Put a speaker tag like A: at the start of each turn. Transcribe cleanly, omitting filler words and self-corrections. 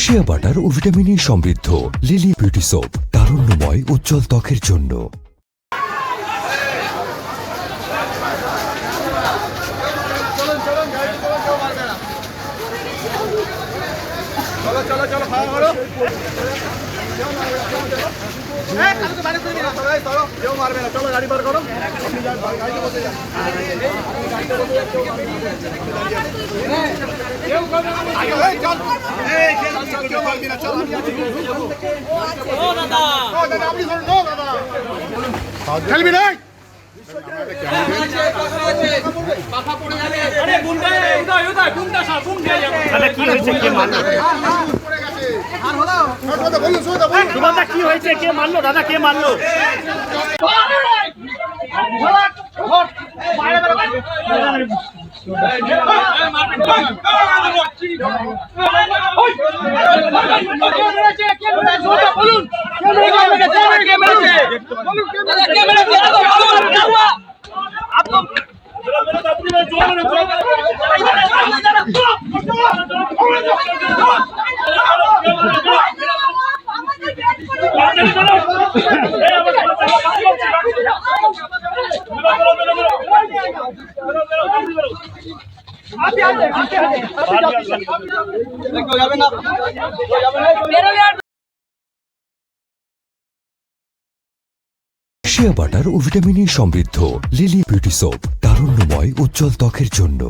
A: Shea butter ও ভিটামিনে সমৃদ্ধ lily beauty soap, তারুণ্যময় উজ্জ্বল ত্বকের জন্য।
B: চলো চলো খাওয়া করো। কেউ মারবে না, চলো গাড়ি বার করো। খেলবি না
C: কি হয়েছে কে মারলো? সুমনদা কি হয়েছে কে মারলো? দাদা কে মারলো?
A: শিয়া বাটার ও ভিটামিনে সমৃদ্ধ লিলি বিউটি সোপ, তারুণ্যময় উজ্জ্বল ত্বকের জন্য।